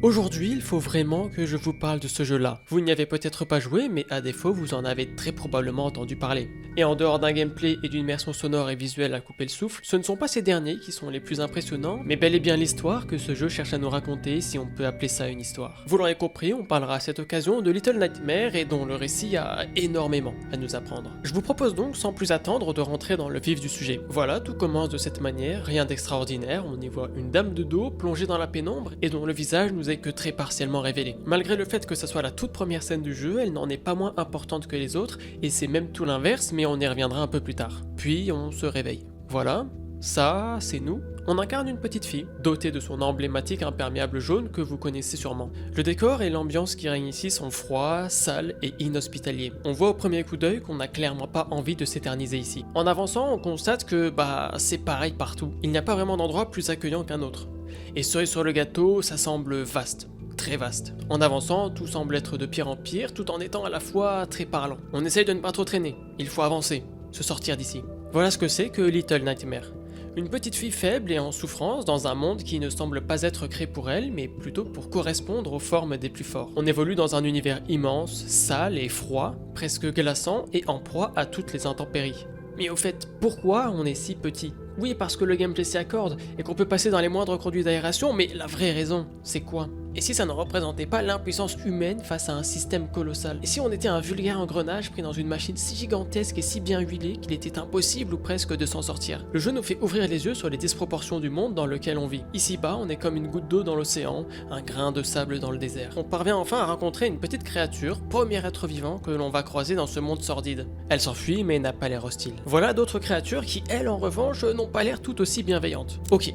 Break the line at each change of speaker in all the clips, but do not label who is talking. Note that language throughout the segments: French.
Aujourd'hui, il faut vraiment que je vous parle de ce jeu-là. Vous n'y avez peut-être pas joué, mais à défaut, vous en avez très probablement entendu parler. Et en dehors d'un gameplay et d'une immersion sonore et visuelle à couper le souffle, ce ne sont pas ces derniers qui sont les plus impressionnants, mais bel et bien l'histoire que ce jeu cherche à nous raconter, si on peut appeler ça une histoire. Vous l'aurez compris, on parlera à cette occasion de Little Nightmares et dont le récit a énormément à nous apprendre. Je vous propose donc, sans plus attendre, de rentrer dans le vif du sujet. Voilà, tout commence de cette manière, rien d'extraordinaire, on y voit une dame de dos plongée dans la pénombre et dont le visage nous est que très partiellement révélée. Malgré le fait que ça soit la toute première scène du jeu, elle n'en est pas moins importante que les autres, et c'est même tout l'inverse, mais on y reviendra un peu plus tard. Puis on se réveille. Voilà, ça, c'est nous. On incarne une petite fille, dotée de son emblématique imperméable jaune que vous connaissez sûrement. Le décor et l'ambiance qui règnent ici sont froids, sales et inhospitaliers. On voit au premier coup d'œil qu'on n'a clairement pas envie de s'éterniser ici. En avançant, on constate que, c'est pareil partout. Il n'y a pas vraiment d'endroit plus accueillant qu'un autre. Et cerise sur le gâteau, ça semble vaste. Très vaste. En avançant, tout semble être de pire en pire, tout en étant à la fois très parlant. On essaye de ne pas trop traîner. Il faut avancer, se sortir d'ici. Voilà ce que c'est que Little Nightmares. Une petite fille faible et en souffrance dans un monde qui ne semble pas être créé pour elle, mais plutôt pour correspondre aux formes des plus forts. On évolue dans un univers immense, sale et froid, presque glaçant et en proie à toutes les intempéries. Mais au fait, pourquoi on est si petit ? Oui, parce que le gameplay s'y accorde et qu'on peut passer dans les moindres conduits d'aération, mais la vraie raison, c'est quoi ? Et si ça ne représentait pas l'impuissance humaine face à un système colossal ? Et si on était un vulgaire engrenage pris dans une machine si gigantesque et si bien huilée qu'il était impossible ou presque de s'en sortir ? Le jeu nous fait ouvrir les yeux sur les disproportions du monde dans lequel on vit. Ici-bas, on est comme une goutte d'eau dans l'océan, un grain de sable dans le désert. On parvient enfin à rencontrer une petite créature, premier être vivant que l'on va croiser dans ce monde sordide. Elle s'enfuit mais n'a pas l'air hostile. Voilà d'autres créatures qui, elles, en revanche, n'ont pas l'air tout aussi bienveillantes. Ok.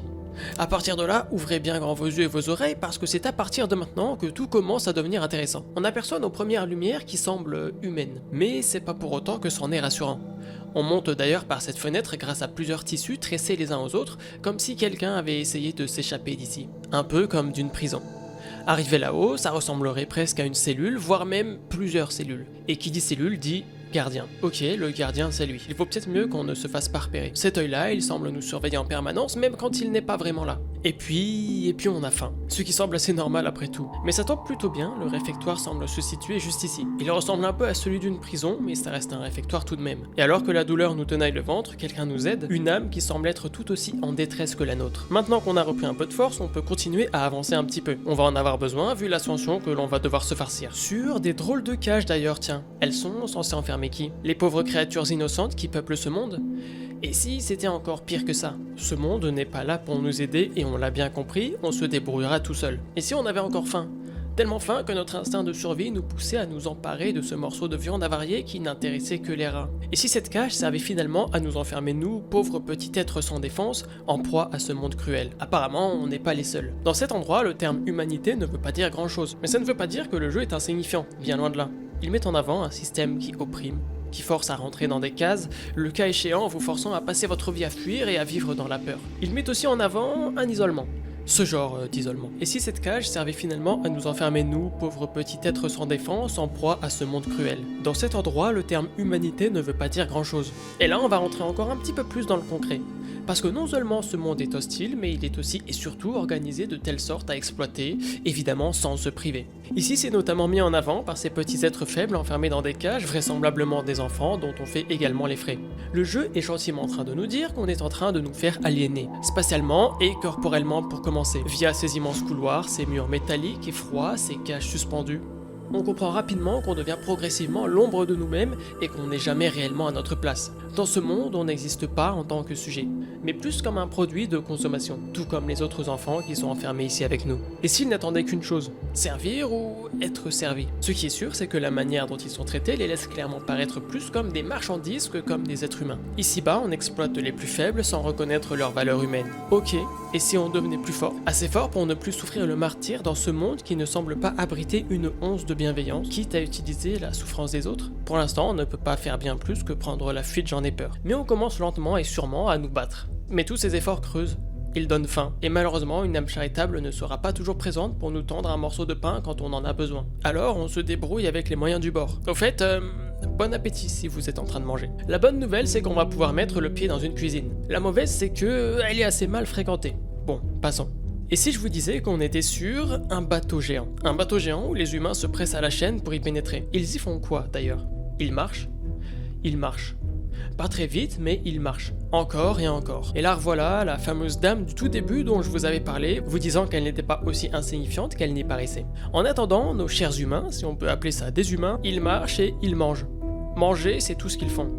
À partir de là, ouvrez bien grand vos yeux et vos oreilles parce que c'est à partir de maintenant que tout commence à devenir intéressant. On aperçoit nos premières lumières qui semblent humaines, mais c'est pas pour autant que c'en est rassurant. On monte d'ailleurs par cette fenêtre grâce à plusieurs tissus tressés les uns aux autres, comme si quelqu'un avait essayé de s'échapper d'ici. Un peu comme d'une prison. Arrivé là-haut, ça ressemblerait presque à une cellule, voire même plusieurs cellules. Et qui dit cellule dit gardien. Ok, le gardien c'est lui. Il vaut peut-être mieux qu'on ne se fasse pas repérer. Cet œil-là, il semble nous surveiller en permanence, même quand il n'est pas vraiment là. Et puis on a faim. Ce qui semble assez normal après tout. Mais ça tombe plutôt bien, le réfectoire semble se situer juste ici. Il ressemble un peu à celui d'une prison, mais ça reste un réfectoire tout de même. Et alors que la douleur nous tenaille le ventre, quelqu'un nous aide, une âme qui semble être tout aussi en détresse que la nôtre. Maintenant qu'on a repris un peu de force, on peut continuer à avancer un petit peu. On va en avoir besoin, vu l'ascension que l'on va devoir se farcir. Sur des drôles de cages d'ailleurs, tiens. Elles sont censées enfermer qui ? Les pauvres créatures innocentes qui peuplent ce monde ? Et si c'était encore pire que ça ? Ce monde n'est pas là pour nous aider et on l'a bien compris, on se débrouillera tout seul. Et si on avait encore faim ? Tellement faim que notre instinct de survie nous poussait à nous emparer de ce morceau de viande avariée qui n'intéressait que les rats. Et si cette cage servait finalement à nous enfermer nous, pauvres petits êtres sans défense, en proie à ce monde cruel ? Apparemment, on n'est pas les seuls. Dans cet endroit, le terme humanité ne veut pas dire grand chose. Mais ça ne veut pas dire que le jeu est insignifiant, bien loin de là. Il met en avant un système qui opprime, qui force à rentrer dans des cases, le cas échéant vous forçant à passer votre vie à fuir et à vivre dans la peur. Il met aussi en avant un isolement. Ce genre d'isolement. Et si cette cage servait finalement à nous enfermer nous, pauvres petits êtres sans défense, en proie à ce monde cruel ? Dans cet endroit, le terme humanité ne veut pas dire grand chose. Et là, on va rentrer encore un petit peu plus dans le concret. Parce que non seulement ce monde est hostile, mais il est aussi et surtout organisé de telle sorte à exploiter, évidemment sans se priver. Ici, c'est notamment mis en avant par ces petits êtres faibles enfermés dans des cages, vraisemblablement des enfants, dont on fait également les frais. Le jeu est gentiment en train de nous dire qu'on est en train de nous faire aliéner, spatialement et corporellement pour commencer, via ces immenses couloirs, ces murs métalliques et froids, ces cages suspendues. On comprend rapidement qu'on devient progressivement l'ombre de nous-mêmes et qu'on n'est jamais réellement à notre place. Dans ce monde, on n'existe pas en tant que sujet, mais plus comme un produit de consommation, tout comme les autres enfants qui sont enfermés ici avec nous. Et s'ils n'attendaient qu'une chose, servir ou être servi ? Ce qui est sûr, c'est que la manière dont ils sont traités les laisse clairement paraître plus comme des marchandises que comme des êtres humains. Ici-bas, on exploite les plus faibles sans reconnaître leur valeur humaine. Ok, et si on devenait plus fort ? Assez fort pour ne plus souffrir le martyre dans ce monde qui ne semble pas abriter une once de bienveillance, quitte à utiliser la souffrance des autres. Pour l'instant, on ne peut pas faire bien plus que prendre la fuite, j'en ai peur. Mais on commence lentement et sûrement à nous battre. Mais tous ces efforts creusent. Ils donnent faim, et malheureusement une âme charitable ne sera pas toujours présente pour nous tendre un morceau de pain quand on en a besoin. Alors on se débrouille avec les moyens du bord. Au fait, bon appétit si vous êtes en train de manger. La bonne nouvelle c'est qu'on va pouvoir mettre le pied dans une cuisine. La mauvaise c'est que elle est assez mal fréquentée. Bon, passons. Et si je vous disais qu'on était sur un bateau géant? Un bateau géant où les humains se pressent à la chaîne pour y pénétrer. Ils y font quoi d'ailleurs? Ils marchent? Ils marchent. Pas très vite, mais ils marchent. Encore et encore. Et là revoilà la fameuse dame du tout début dont je vous avais parlé, vous disant qu'elle n'était pas aussi insignifiante qu'elle n'y paraissait. En attendant, nos chers humains, si on peut appeler ça des humains, ils marchent et ils mangent. Manger, c'est tout ce qu'ils font.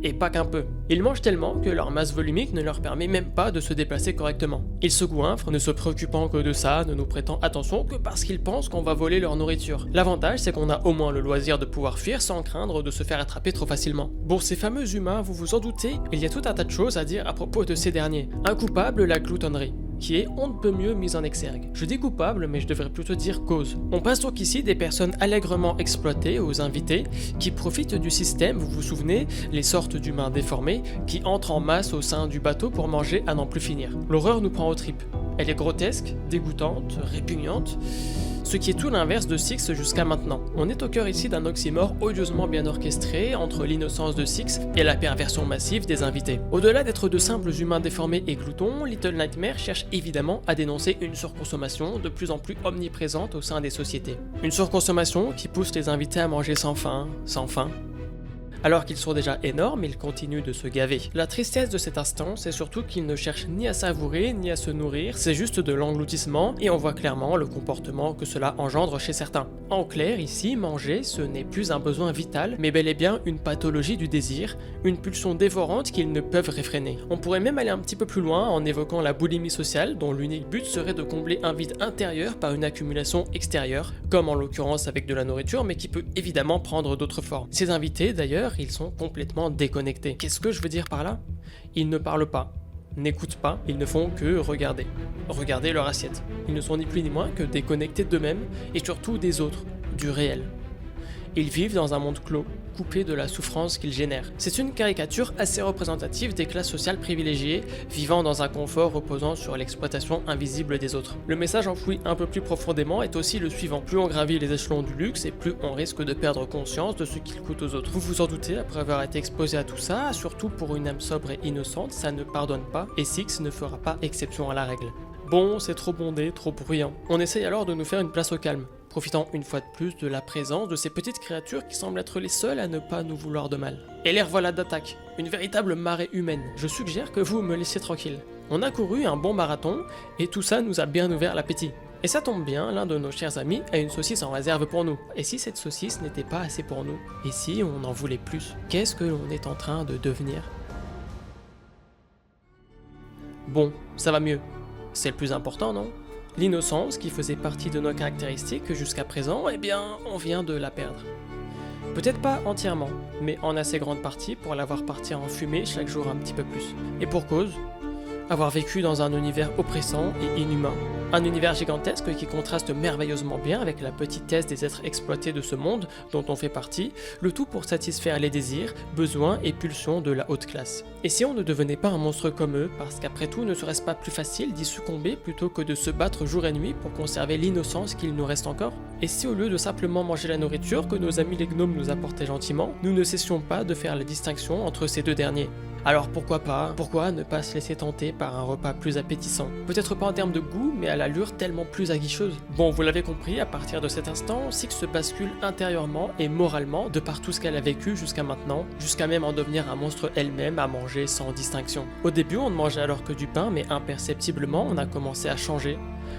Et pas qu'un peu. Ils mangent tellement que leur masse volumique ne leur permet même pas de se déplacer correctement. Ils se goinfrent, ne se préoccupant que de ça, ne nous prêtant attention que parce qu'ils pensent qu'on va voler leur nourriture. L'avantage, c'est qu'on a au moins le loisir de pouvoir fuir sans craindre de se faire attraper trop facilement. Pour ces fameux humains, vous vous en doutez, il y a tout un tas de choses à dire à propos de ces derniers. Un coupable, la gloutonnerie, qui est on ne peut mieux mise en exergue. Je dis coupable, mais je devrais plutôt dire cause. On passe donc ici des personnes allègrement exploitées aux invités, qui profitent du système, vous vous souvenez, les sortes d'humains déformés, qui entrent en masse au sein du bateau pour manger à n'en plus finir. L'horreur nous prend aux tripes. Elle est grotesque, dégoûtante, répugnante, ce qui est tout l'inverse de Six jusqu'à maintenant. On est au cœur ici d'un oxymore odieusement bien orchestré entre l'innocence de Six et la perversion massive des invités. Au-delà d'être de simples humains déformés et gloutons, Little Nightmares cherche évidemment à dénoncer une surconsommation de plus en plus omniprésente au sein des sociétés. Une surconsommation qui pousse les invités à manger sans faim, Alors qu'ils sont déjà énormes, ils continuent de se gaver. La tristesse de cet instant, c'est surtout qu'ils ne cherchent ni à savourer, ni à se nourrir, c'est juste de l'engloutissement, et on voit clairement le comportement que cela engendre chez certains. En clair, ici, manger, ce n'est plus un besoin vital, mais bel et bien une pathologie du désir, une pulsion dévorante qu'ils ne peuvent réfréner. On pourrait même aller un petit peu plus loin en évoquant la boulimie sociale, dont l'unique but serait de combler un vide intérieur par une accumulation extérieure, comme en l'occurrence avec de la nourriture, mais qui peut évidemment prendre d'autres formes. Ces invités, d'ailleurs, ils sont complètement déconnectés. Qu'est-ce que je veux dire par là? Ils ne parlent pas, n'écoutent pas, ils ne font que regarder. Regarder leur assiette. Ils ne sont ni plus ni moins que déconnectés d'eux-mêmes et surtout des autres, du réel. Ils vivent dans un monde clos, coupé de la souffrance qu'ils génèrent. C'est une caricature assez représentative des classes sociales privilégiées, vivant dans un confort reposant sur l'exploitation invisible des autres. Le message enfoui un peu plus profondément est aussi le suivant. Plus on gravit les échelons du luxe et plus on risque de perdre conscience de ce qu'il coûte aux autres. Vous vous en doutez, après avoir été exposé à tout ça, surtout pour une âme sobre et innocente, ça ne pardonne pas, et Six ne fera pas exception à la règle. Bon, c'est trop bondé, trop bruyant. On essaye alors de nous faire une place au calme, profitant une fois de plus de la présence de ces petites créatures qui semblent être les seules à ne pas nous vouloir de mal. Et les revoilà d'attaque, une véritable marée humaine. Je suggère que vous me laissiez tranquille. On a couru un bon marathon, et tout ça nous a bien ouvert l'appétit. Et ça tombe bien, l'un de nos chers amis a une saucisse en réserve pour nous. Et si cette saucisse n'était pas assez pour nous? Et si on en voulait plus? Qu'est-ce que l'on est en train de devenir? Bon, ça va mieux. C'est le plus important, non? L'innocence qui faisait partie de nos caractéristiques jusqu'à présent, eh bien, on vient de la perdre. Peut-être pas entièrement, mais en assez grande partie pour la voir partir en fumée chaque jour un petit peu plus. Et pour cause, avoir vécu dans un univers oppressant et inhumain. Un univers gigantesque qui contraste merveilleusement bien avec la petitesse des êtres exploités de ce monde dont on fait partie, le tout pour satisfaire les désirs, besoins et pulsions de la haute classe. Et si on ne devenait pas un monstre comme eux, parce qu'après tout ne serait-ce pas plus facile d'y succomber plutôt que de se battre jour et nuit pour conserver l'innocence qu'il nous reste encore? Et si au lieu de simplement manger la nourriture que nos amis les gnomes nous apportaient gentiment, nous ne cessions pas de faire la distinction entre ces deux derniers? Alors pourquoi ne pas se laisser tenter par un repas plus appétissant? Peut-être pas en termes de goût, mais à l'allure tellement plus aguicheuse. Bon, vous l'avez compris, à partir de cet instant, Six se bascule intérieurement et moralement de par tout ce qu'elle a vécu jusqu'à maintenant, jusqu'à même en devenir un monstre elle-même à manger sans distinction. Au début, on ne mangeait alors que du pain, mais imperceptiblement, on a commencé à changer,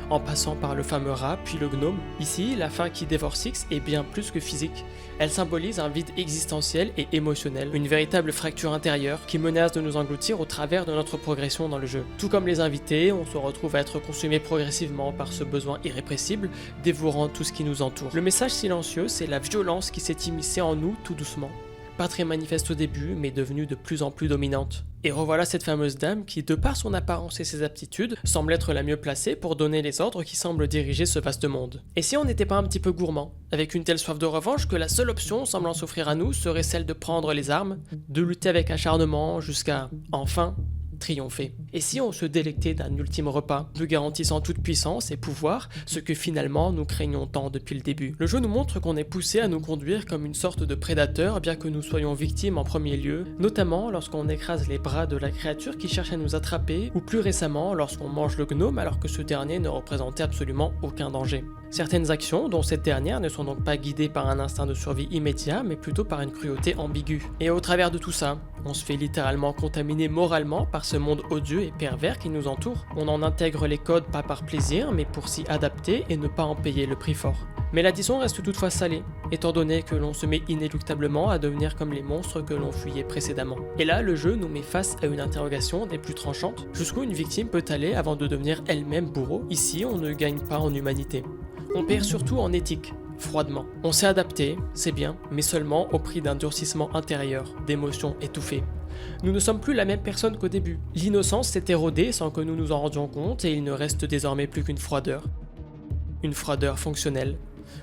en passant par le fameux rat, puis le gnome. Ici, la faim qui dévore Six est bien plus que physique. Elle symbolise un vide existentiel et émotionnel, une véritable fracture intérieure qui menace de nous engloutir au travers de notre progression dans le jeu. Tout comme les invités, on se retrouve à être consumé progressivement par ce besoin irrépressible, dévorant tout ce qui nous entoure. Le message silencieux, c'est la violence qui s'est immiscée en nous tout doucement. Pas très manifeste au début, mais devenue de plus en plus dominante. Et revoilà cette fameuse dame qui, de par son apparence et ses aptitudes, semble être la mieux placée pour donner les ordres qui semblent diriger ce vaste monde. Et si on n'était pas un petit peu gourmand, avec une telle soif de revanche que la seule option semblant s'offrir à nous serait celle de prendre les armes, de lutter avec acharnement jusqu'à, enfin, triompher. Et si on se délectait d'un ultime repas, nous garantissant toute puissance et pouvoir, ce que finalement nous craignons tant depuis le début. Le jeu nous montre qu'on est poussé à nous conduire comme une sorte de prédateur, bien que nous soyons victimes en premier lieu, notamment lorsqu'on écrase les bras de la créature qui cherche à nous attraper, ou plus récemment lorsqu'on mange le gnome alors que ce dernier ne représentait absolument aucun danger. Certaines actions, dont cette dernière, ne sont donc pas guidées par un instinct de survie immédiat, mais plutôt par une cruauté ambiguë. Et au travers de tout ça, on se fait littéralement contaminer moralement par ce monde odieux et pervers qui nous entoure. On en intègre les codes pas par plaisir, mais pour s'y adapter et ne pas en payer le prix fort. Mais l'addition reste toutefois salée, étant donné que l'on se met inéluctablement à devenir comme les monstres que l'on fuyait précédemment. Et là, le jeu nous met face à une interrogation des plus tranchantes, jusqu'où une victime peut aller avant de devenir elle-même bourreau. Ici, on ne gagne pas en humanité. On perd surtout en éthique, froidement. On s'est adapté, c'est bien, mais seulement au prix d'un durcissement intérieur, d'émotions étouffées. Nous ne sommes plus la même personne qu'au début. L'innocence s'est érodée sans que nous nous en rendions compte et il ne reste désormais plus qu'une froideur. Une froideur fonctionnelle.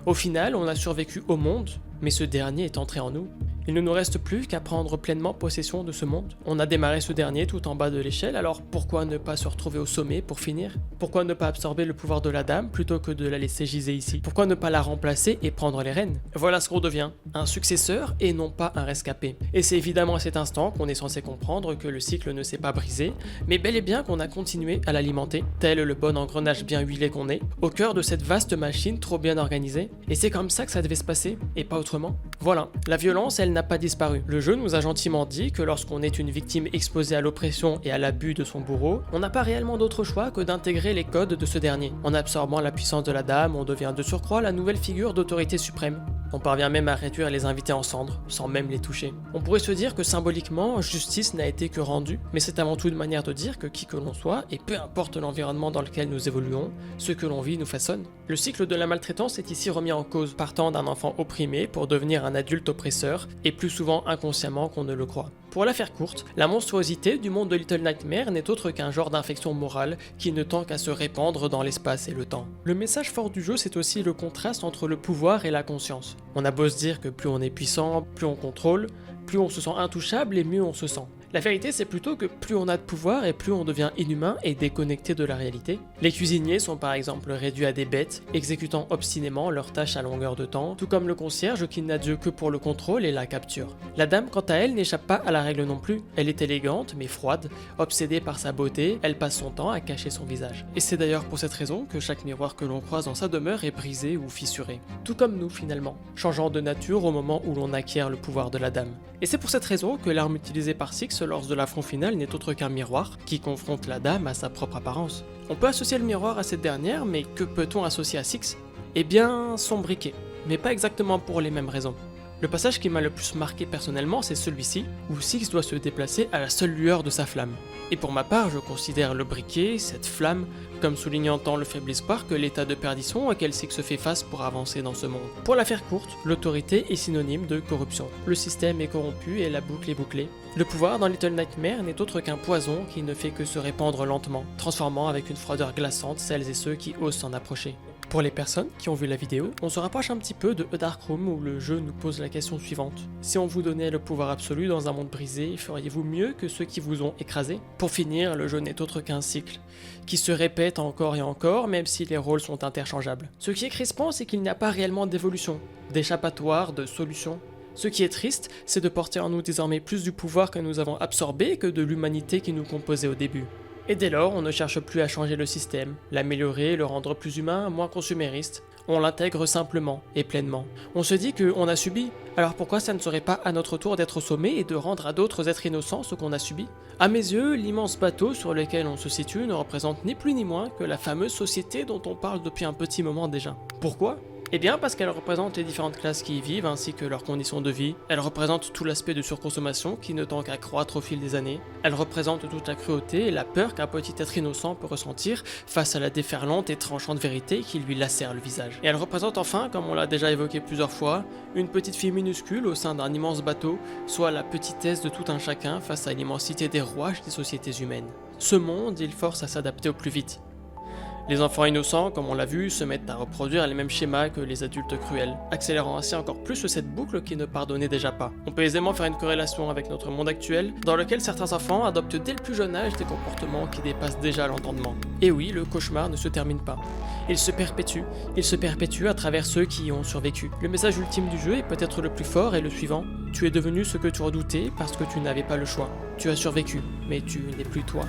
Au final, on a survécu au monde, mais ce dernier est entré en nous. Il ne nous reste plus qu'à prendre pleinement possession de ce monde. On a démarré ce dernier tout en bas de l'échelle, alors pourquoi ne pas se retrouver au sommet pour finir? Pourquoi ne pas absorber le pouvoir de la dame plutôt que de la laisser giser ici? Pourquoi ne pas la remplacer et prendre les rênes? Voilà ce qu'on devient, un successeur et non pas un rescapé. Et c'est évidemment à cet instant qu'on est censé comprendre que le cycle ne s'est pas brisé, mais bel et bien qu'on a continué à l'alimenter, tel le bon engrenage bien huilé qu'on est, au cœur de cette vaste machine trop bien organisée. Et c'est comme ça que ça devait se passer, et pas autrement. Voilà, la violence, elle n'a pas disparu. Le jeu nous a gentiment dit que lorsqu'on est une victime exposée à l'oppression et à l'abus de son bourreau, on n'a pas réellement d'autre choix que d'intégrer les codes de ce dernier. En absorbant la puissance de la dame, on devient de surcroît la nouvelle figure d'autorité suprême. On parvient même à réduire les invités en cendres, sans même les toucher. On pourrait se dire que symboliquement, justice n'a été que rendue, mais c'est avant tout une manière de dire que qui que l'on soit, et peu importe l'environnement dans lequel nous évoluons, ce que l'on vit nous façonne. Le cycle de la maltraitance est ici remis en cause, partant d'un enfant opprimé pour devenir un adulte oppresseur, et plus souvent inconsciemment qu'on ne le croit. Pour la faire courte, la monstruosité du monde de Little Nightmares n'est autre qu'un genre d'infection morale qui ne tend qu'à se répandre dans l'espace et le temps. Le message fort du jeu, c'est aussi le contraste entre le pouvoir et la conscience. On a beau se dire que plus on est puissant, plus on contrôle, plus on se sent intouchable et mieux on se sent. La vérité, c'est plutôt que plus on a de pouvoir et plus on devient inhumain et déconnecté de la réalité. Les cuisiniers sont par exemple réduits à des bêtes, exécutant obstinément leurs tâches à longueur de temps, tout comme le concierge qui n'a Dieu que pour le contrôle et la capture. La dame, quant à elle, n'échappe pas à la règle non plus. Elle est élégante mais froide, obsédée par sa beauté, elle passe son temps à cacher son visage. Et c'est d'ailleurs pour cette raison que chaque miroir que l'on croise dans sa demeure est brisé ou fissuré. Tout comme nous finalement, changeant de nature au moment où l'on acquiert le pouvoir de la dame. Et c'est pour cette raison que l'arme utilisée par Six lors de l'affront final n'est autre qu'un miroir qui confronte la dame à sa propre apparence. On peut associer le miroir à cette dernière, mais que peut-on associer à Six? Eh bien, son briquet, mais pas exactement pour les mêmes raisons. Le passage qui m'a le plus marqué personnellement, c'est celui-ci, où Six doit se déplacer à la seule lueur de sa flamme. Et pour ma part, je considère le briquet, cette flamme, comme soulignant tant le faible espoir que l'état de perdition auquel Six se fait face pour avancer dans ce monde. Pour la faire courte, l'autorité est synonyme de corruption. Le système est corrompu et la boucle est bouclée. Le pouvoir dans Little Nightmares n'est autre qu'un poison qui ne fait que se répandre lentement, transformant avec une froideur glaçante celles et ceux qui osent s'en approcher. Pour les personnes qui ont vu la vidéo, on se rapproche un petit peu de A Dark Room où le jeu nous pose la question suivante. Si on vous donnait le pouvoir absolu dans un monde brisé, feriez-vous mieux que ceux qui vous ont écrasé? Pour finir, le jeu n'est autre qu'un cycle, qui se répète encore et encore, même si les rôles sont interchangeables. Ce qui est crispant, c'est qu'il n'y a pas réellement d'évolution, d'échappatoire, de solution. Ce qui est triste, c'est de porter en nous désormais plus du pouvoir que nous avons absorbé que de l'humanité qui nous composait au début. Et dès lors, on ne cherche plus à changer le système, l'améliorer, le rendre plus humain, moins consumériste. On l'intègre simplement et pleinement. On se dit qu'on a subi, alors pourquoi ça ne serait pas à notre tour d'être au sommet et de rendre à d'autres êtres innocents ce qu'on a subi? À mes yeux, l'immense bateau sur lequel on se situe ne représente ni plus ni moins que la fameuse société dont on parle depuis un petit moment déjà. Pourquoi ? Eh bien parce qu'elle représente les différentes classes qui y vivent ainsi que leurs conditions de vie. Elle représente tout l'aspect de surconsommation qui ne tend qu'à croître au fil des années. Elle représente toute la cruauté et la peur qu'un petit être innocent peut ressentir face à la déferlante et tranchante vérité qui lui lacère le visage. Et elle représente enfin, comme on l'a déjà évoqué plusieurs fois, une petite fille minuscule au sein d'un immense bateau, soit la petitesse de tout un chacun face à l'immensité des rouages des sociétés humaines. Ce monde, il force à s'adapter au plus vite. Les enfants innocents, comme on l'a vu, se mettent à reproduire les mêmes schémas que les adultes cruels, accélérant ainsi encore plus cette boucle qui ne pardonnait déjà pas. On peut aisément faire une corrélation avec notre monde actuel, dans lequel certains enfants adoptent dès le plus jeune âge des comportements qui dépassent déjà l'entendement. Et oui, le cauchemar ne se termine pas. Il se perpétue à travers ceux qui y ont survécu. Le message ultime du jeu est peut-être le plus fort et le suivant. Tu es devenu ce que tu redoutais parce que tu n'avais pas le choix. Tu as survécu, mais tu n'es plus toi.